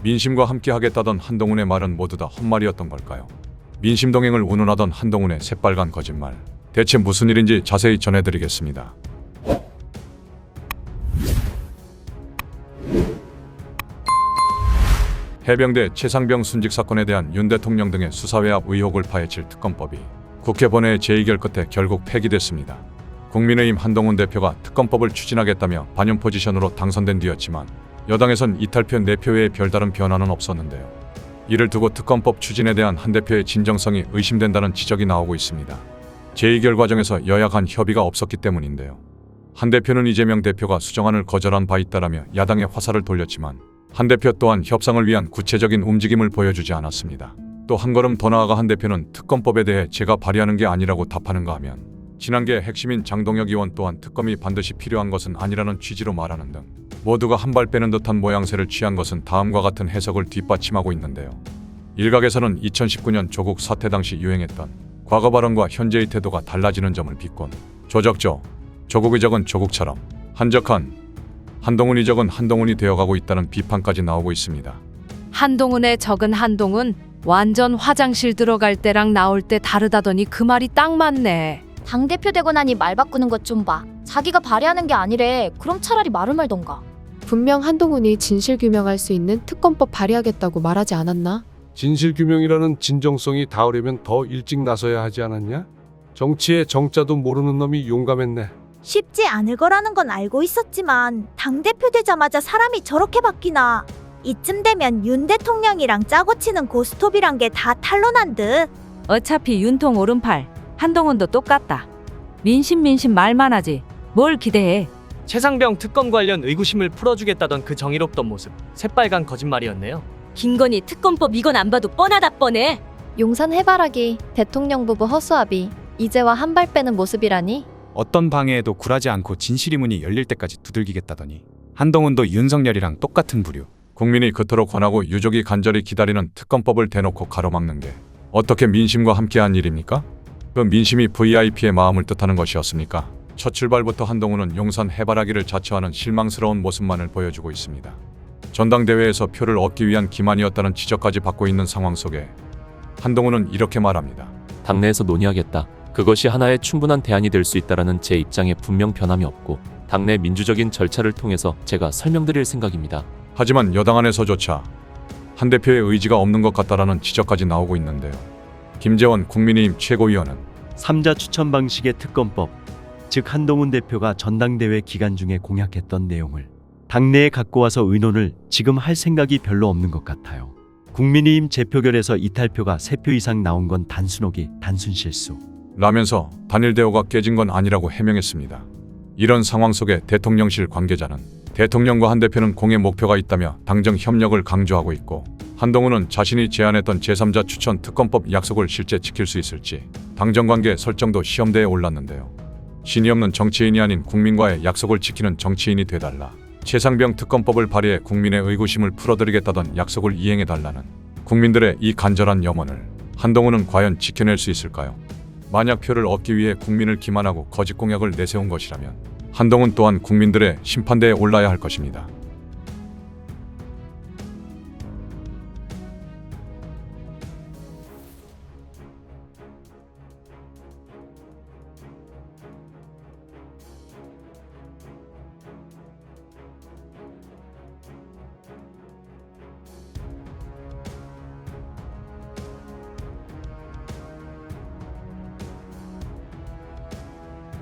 민심과 함께 하겠다던 한동훈의 말은 모두 다 헛말이었던 걸까요? 민심 동행을 운운하던 한동훈의 새빨간 거짓말. 대체 무슨 일인지 자세히 전해드리겠습니다. 해병대 최상병 순직 사건에 대한 윤 대통령 등의 수사외압 의혹을 파헤칠 특검법이 국회 본회의 재의결 끝에 결국 폐기됐습니다. 국민의힘 한동훈 대표가 특검법을 추진하겠다며 반영 포지션으로 당선된 뒤였지만 여당에선 이탈표 4표 외에 별다른 변화는 없었는데요. 이를 두고 특검법 추진에 대한 한 대표의 진정성이 의심된다는 지적이 나오고 있습니다. 재의결 과정에서 여야 간 협의가 없었기 때문인데요. 한 대표는 이재명 대표가 수정안을 거절한 바 있다라며 야당에 화살을 돌렸지만 한 대표 또한 협상을 위한 구체적인 움직임을 보여주지 않았습니다. 또 한 걸음 더 나아가 한 대표는 특검법에 대해 제가 발의하는 게 아니라고 답하는가 하면 친한계 핵심인 장동혁 의원 또한 특검이 반드시 필요한 것은 아니라는 취지로 말하는 등 모두가 한 발 빼는 듯한 모양새를 취한 것은 다음과 같은 해석을 뒷받침하고 있는데요. 일각에서는 2019년 조국 사태 당시 유행했던 과거 발언과 현재의 태도가 달라지는 점을 비꼰 조적조, 조국의 적은 조국처럼 한적한 한동훈이 적은 한동훈이 되어가고 있다는 비판까지 나오고 있습니다. 한동훈의 적은 한동훈 완전 화장실 들어갈 때랑 나올 때 다르다더니 그 말이 딱 맞네. 당대표 되고 나니 말 바꾸는 것 좀 봐. 자기가 발의하는 게 아니래. 그럼 차라리 말을 말던가. 분명 한동훈이 진실규명할 수 있는 특검법 발의하겠다고 말하지 않았나? 진실규명이라는 진정성이 닿으려면 더 일찍 나서야 하지 않았냐? 정치의 정자도 모르는 놈이 용감했네. 쉽지 않을 거라는 건 알고 있었지만 당대표 되자마자 사람이 저렇게 바뀌나. 이쯤 되면 윤 대통령이랑 짜고 치는 고스톱이란 게 다 탄로난 듯. 어차피 윤통 오른팔, 한동훈도 똑같다. 민심 말만 하지. 뭘 기대해. 최상병 특검 관련 의구심을 풀어주겠다던 그 정의롭던 모습, 새빨간 거짓말이었네요. 김건희 특검법 이건 안 봐도 뻔하다 뻔해. 용산 해바라기, 대통령 부부 허수아비, 이제와 한 발 빼는 모습이라니? 어떤 방해에도 굴하지 않고 진실의 문이 열릴 때까지 두들기겠다더니 한동훈도 윤석열이랑 똑같은 부류. 국민이 그토록 권하고 유족이 간절히 기다리는 특검법을 대놓고 가로막는 게 어떻게 민심과 함께한 일입니까? 그 민심이 VIP의 마음을 뜻하는 것이었습니까? 첫 출발부터 한동훈은 용산 해바라기를 자처하는 실망스러운 모습만을 보여주고 있습니다. 전당대회에서 표를 얻기 위한 기만이었다는 지적까지 받고 있는 상황 속에 한동훈은 이렇게 말합니다. 당내에서 논의하겠다. 그것이 하나의 충분한 대안이 될 수 있다라는 제 입장에 분명 변함이 없고 당내 민주적인 절차를 통해서 제가 설명드릴 생각입니다. 하지만 여당 안에서조차 한 대표의 의지가 없는 것 같다라는 지적까지 나오고 있는데요. 김재원 국민의힘 최고위원은 3자 추천 방식의 특검법, 즉 한동훈 대표가 전당대회 기간 중에 공약했던 내용을 당내에 갖고 와서 의논을 지금 할 생각이 별로 없는 것 같아요. 국민의힘 재표결에서 이탈표가 3표 이상 나온 건 단순 실수. 라면서 단일 대오가 깨진 건 아니라고 해명했습니다. 이런 상황 속에 대통령실 관계자는 대통령과 한 대표는 공의 목표가 있다며 당정 협력을 강조하고 있고 한동훈은 자신이 제안했던 제3자 추천 특검법 약속을 실제 지킬 수 있을지 당정관계 설정도 시험대에 올랐는데요. 신이 없는 정치인이 아닌 국민과의 약속을 지키는 정치인이 돼달라. 최상병 특검법을 발의해 국민의 의구심을 풀어드리겠다던 약속을 이행해달라는 국민들의 이 간절한 염원을 한동훈은 과연 지켜낼 수 있을까요? 만약 표를 얻기 위해 국민을 기만하고 거짓 공약을 내세운 것이라면 한동훈 또한 국민들의 심판대에 올라야 할 것입니다.